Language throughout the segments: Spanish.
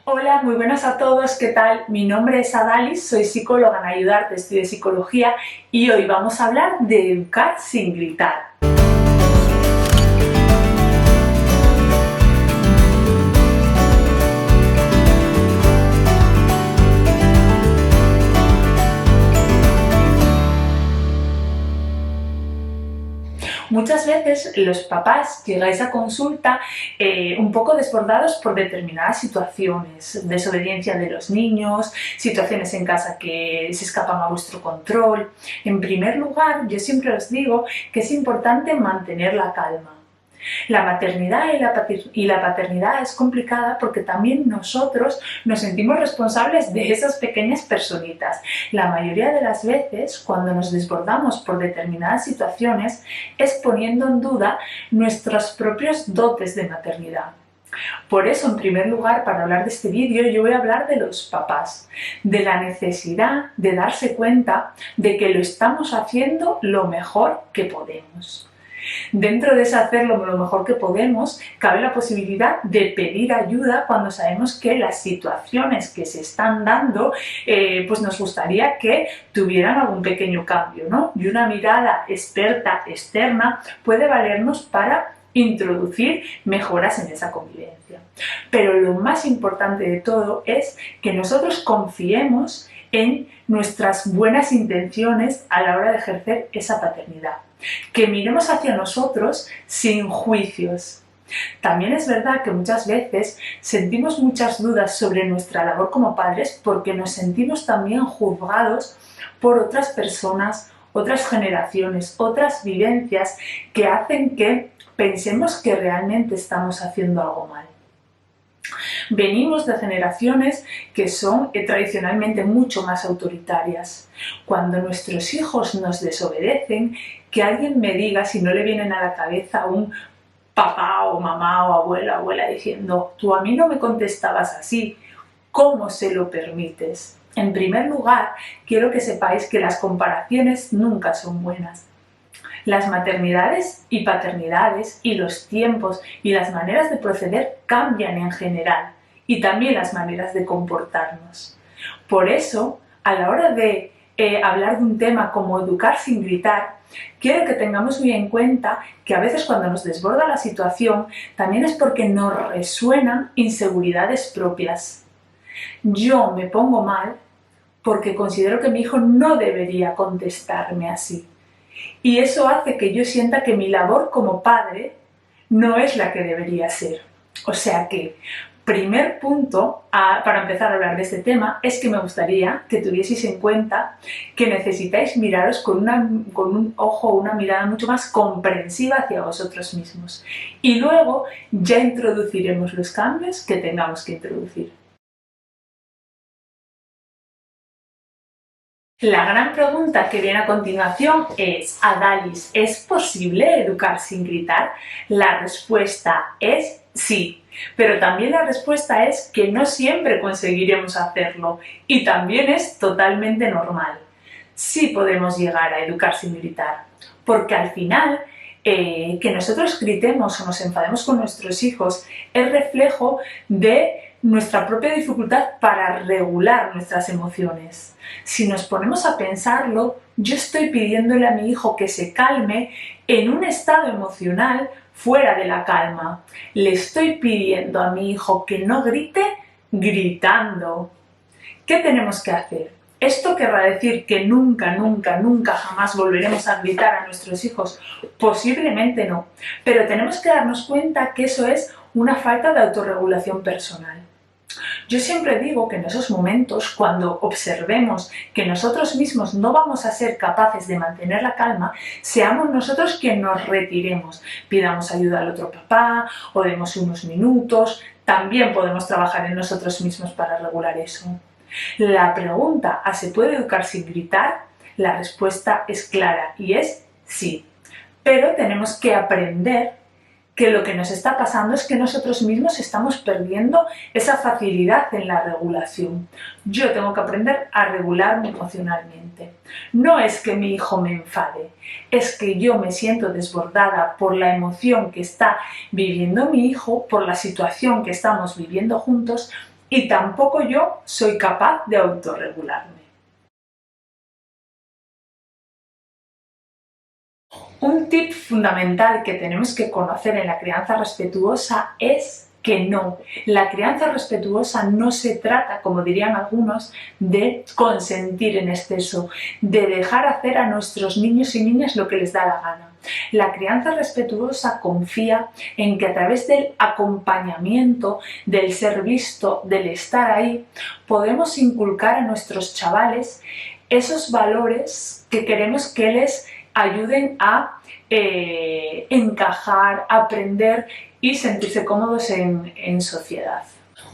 Hola, muy buenas a todos, ¿qué tal? Mi nombre es Adalis, soy psicóloga en Ayudarte, estudio psicología y hoy vamos a hablar de educar sin gritar. Muchas veces los papás llegáis a consulta un poco desbordados por determinadas situaciones, desobediencia de los niños, situaciones en casa que se escapan a vuestro control. En primer lugar, yo siempre os digo que es importante mantener la calma. La maternidad y la paternidad es complicada porque también nosotros nos sentimos responsables de esas pequeñas personitas. La mayoría de las veces, cuando nos desbordamos por determinadas situaciones, es poniendo en duda nuestros propios dotes de maternidad. Por eso, en primer lugar, para hablar de este vídeo, yo voy a hablar de los papás, de la necesidad de darse cuenta de que lo estamos haciendo lo mejor que podemos. Dentro de ese hacerlo lo mejor que podemos, cabe la posibilidad de pedir ayuda cuando sabemos que las situaciones que se están dando, pues nos gustaría que tuvieran algún pequeño cambio, ¿no? Y una mirada experta, externa, puede valernos para introducir mejoras en esa convivencia. Pero lo más importante de todo es que nosotros confiemos en nuestras buenas intenciones a la hora de ejercer esa paternidad. Que miremos hacia nosotros sin juicios. También es verdad que muchas veces sentimos muchas dudas sobre nuestra labor como padres porque nos sentimos también juzgados por otras personas, otras generaciones, otras vivencias que hacen que pensemos que realmente estamos haciendo algo mal. Venimos de generaciones que son tradicionalmente mucho más autoritarias. Cuando nuestros hijos nos desobedecen, que alguien me diga, si no le vienen a la cabeza un papá o mamá o abuela diciendo: tú a mí no me contestabas así, ¿cómo se lo permites? En primer lugar, quiero que sepáis que las comparaciones nunca son buenas. Las maternidades y paternidades y los tiempos y las maneras de proceder cambian en general y también las maneras de comportarnos. Por eso, a la hora de hablar de un tema como educar sin gritar, quiero que tengamos muy en cuenta que a veces cuando nos desborda la situación también es porque nos resuenan inseguridades propias. Yo me pongo mal porque considero que mi hijo no debería contestarme así. Y eso hace que yo sienta que mi labor como padre no es la que debería ser. O sea que, primer punto para empezar a hablar de este tema es que me gustaría que tuvieseis en cuenta que necesitáis miraros con un ojo, una mirada mucho más comprensiva hacia vosotros mismos. Y luego ya introduciremos los cambios que tengamos que introducir. La gran pregunta que viene a continuación es: Adalis, ¿es posible educar sin gritar? La respuesta es sí, pero también la respuesta es que no siempre conseguiremos hacerlo y también es totalmente normal. Sí podemos llegar a educar sin gritar, porque al final que nosotros gritemos o nos enfademos con nuestros hijos es reflejo de nuestra propia dificultad para regular nuestras emociones. Si nos ponemos a pensarlo, yo estoy pidiéndole a mi hijo que se calme en un estado emocional fuera de la calma. Le estoy pidiendo a mi hijo que no grite gritando. ¿Qué tenemos que hacer? ¿Esto querrá decir que nunca, jamás volveremos a gritar a nuestros hijos? Posiblemente no, pero tenemos que darnos cuenta que eso es una falta de autorregulación personal. Yo siempre digo que en esos momentos, cuando observemos que nosotros mismos no vamos a ser capaces de mantener la calma, seamos nosotros quienes nos retiremos, pidamos ayuda al otro papá o demos unos minutos. También podemos trabajar en nosotros mismos para regular eso. La pregunta a ¿se puede educar sin gritar? La respuesta es clara y es sí. Pero tenemos que aprender que lo que nos está pasando es que nosotros mismos estamos perdiendo esa facilidad en la regulación. Yo tengo que aprender a regularme emocionalmente. No es que mi hijo me enfade, es que yo me siento desbordada por la emoción que está viviendo mi hijo, por la situación que estamos viviendo juntos, y tampoco yo soy capaz de autorregularme. Un tip fundamental que tenemos que conocer en la crianza respetuosa es que no, la crianza respetuosa no se trata, como dirían algunos, de consentir en exceso, de dejar hacer a nuestros niños y niñas lo que les da la gana. La crianza respetuosa confía en que a través del acompañamiento, del ser visto, del estar ahí, podemos inculcar a nuestros chavales esos valores que queremos que les ayuden a encajar, aprender y sentirse cómodos en sociedad.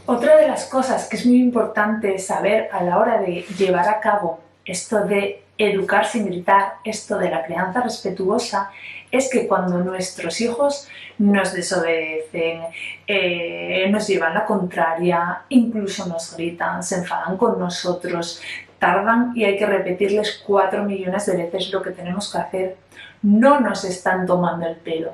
Otra de las cosas que es muy importante saber a la hora de llevar a cabo esto de educar sin gritar, esto de la crianza respetuosa, es que cuando nuestros hijos nos desobedecen, nos llevan la contraria, incluso nos gritan, se enfadan con nosotros, tardan y hay que repetirles 4 millones de veces lo que tenemos que hacer, no nos están tomando el pelo.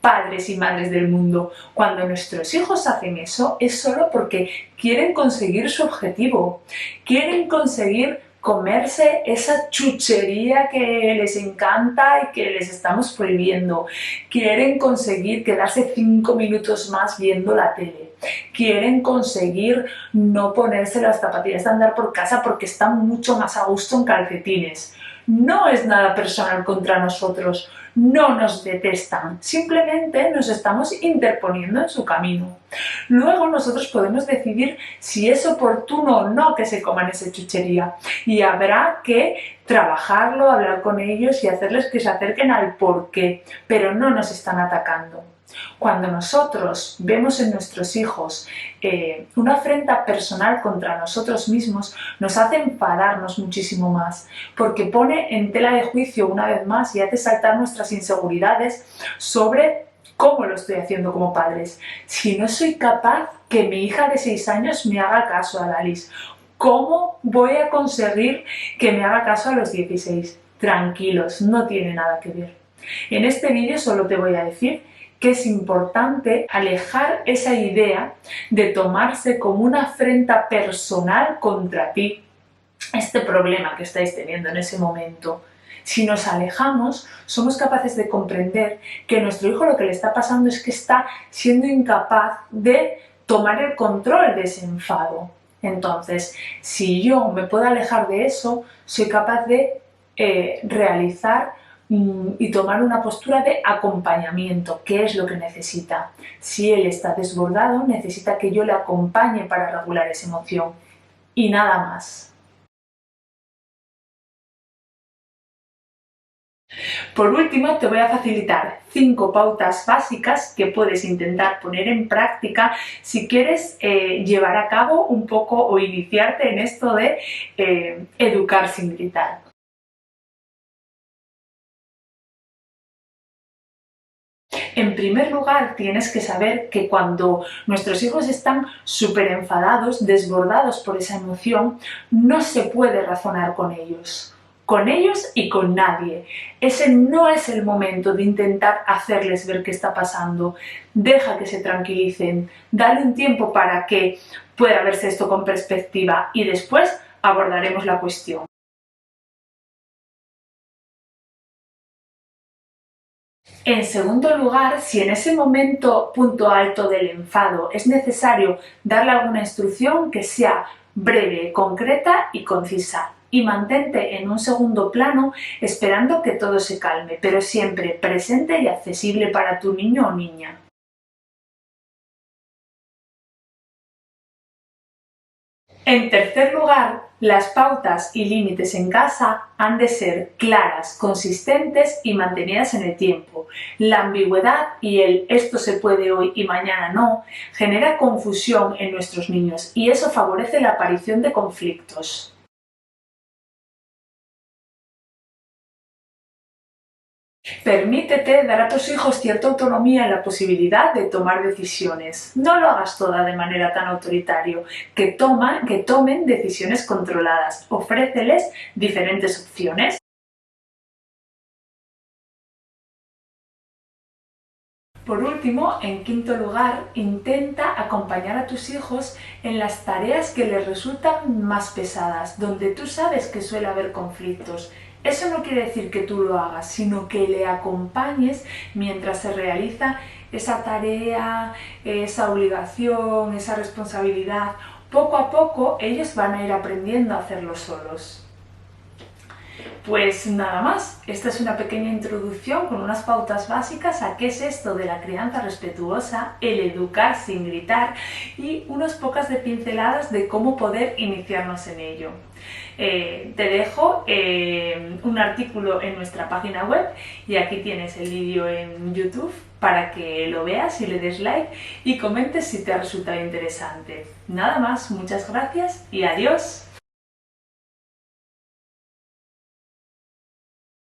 Padres y madres del mundo, cuando nuestros hijos hacen eso es solo porque quieren conseguir su objetivo, quieren conseguir comerse esa chuchería que les encanta y que les estamos prohibiendo, quieren conseguir quedarse 5 minutos más viendo la tele, quieren conseguir no ponerse las zapatillas de andar por casa porque están mucho más a gusto en calcetines. No es nada personal contra nosotros, no nos detestan, simplemente nos estamos interponiendo en su camino. Luego nosotros podemos decidir si es oportuno o no que se coman esa chuchería y habrá que trabajarlo, hablar con ellos y hacerles que se acerquen al porqué, pero no nos están atacando. Cuando nosotros vemos en nuestros hijos una afrenta personal contra nosotros mismos, nos hace enfadarnos muchísimo más, porque pone en tela de juicio una vez más y hace saltar nuestras inseguridades sobre cómo lo estoy haciendo como padres. Si no soy capaz que mi hija de 6 años me haga caso a Dalis, ¿cómo voy a conseguir que me haga caso a los 16? Tranquilos, no tiene nada que ver. En este vídeo solo te voy a decir que es importante alejar esa idea de tomarse como una afrenta personal contra ti este problema que estáis teniendo en ese momento. Si nos alejamos, somos capaces de comprender que a nuestro hijo lo que le está pasando es que está siendo incapaz de tomar el control de ese enfado. Entonces, si yo me puedo alejar de eso, soy capaz de realizar y tomar una postura de acompañamiento, que es lo que necesita. Si él está desbordado, necesita que yo le acompañe para regular esa emoción y nada más. Por último, te voy a facilitar 5 pautas básicas que puedes intentar poner en práctica si quieres llevar a cabo un poco o iniciarte en esto de educar sin gritar. En primer lugar, tienes que saber que cuando nuestros hijos están súper enfadados, desbordados por esa emoción, no se puede razonar con ellos y con nadie. Ese no es el momento de intentar hacerles ver qué está pasando. Deja que se tranquilicen, dale un tiempo para que pueda verse esto con perspectiva y después abordaremos la cuestión. En segundo lugar, si en ese punto alto del enfado es necesario darle alguna instrucción que sea breve, concreta y concisa. Y mantente en un segundo plano esperando que todo se calme, pero siempre presente y accesible para tu niño o niña. En tercer lugar, las pautas y límites en casa han de ser claras, consistentes y mantenidas en el tiempo. La ambigüedad y el esto se puede hoy y mañana no genera confusión en nuestros niños y eso favorece la aparición de conflictos. Permítete dar a tus hijos cierta autonomía en la posibilidad de tomar decisiones. No lo hagas toda de manera tan autoritaria, que tomen decisiones controladas. Ofréceles diferentes opciones. por último, en quinto lugar, intenta acompañar a tus hijos en las tareas que les resultan más pesadas, donde tú sabes que suele haber conflictos. Eso no quiere decir que tú lo hagas, sino que le acompañes mientras se realiza esa tarea, esa obligación, esa responsabilidad. Poco a poco ellos van a ir aprendiendo a hacerlo solos. Pues nada más, esta es una pequeña introducción con unas pautas básicas a qué es esto de la crianza respetuosa, el educar sin gritar y unas pocas de pinceladas de cómo poder iniciarnos en ello. Te dejo un artículo en nuestra página web y aquí tienes el vídeo en YouTube para que lo veas y le des like y comentes si te ha resultado interesante. Nada más, muchas gracias y adiós.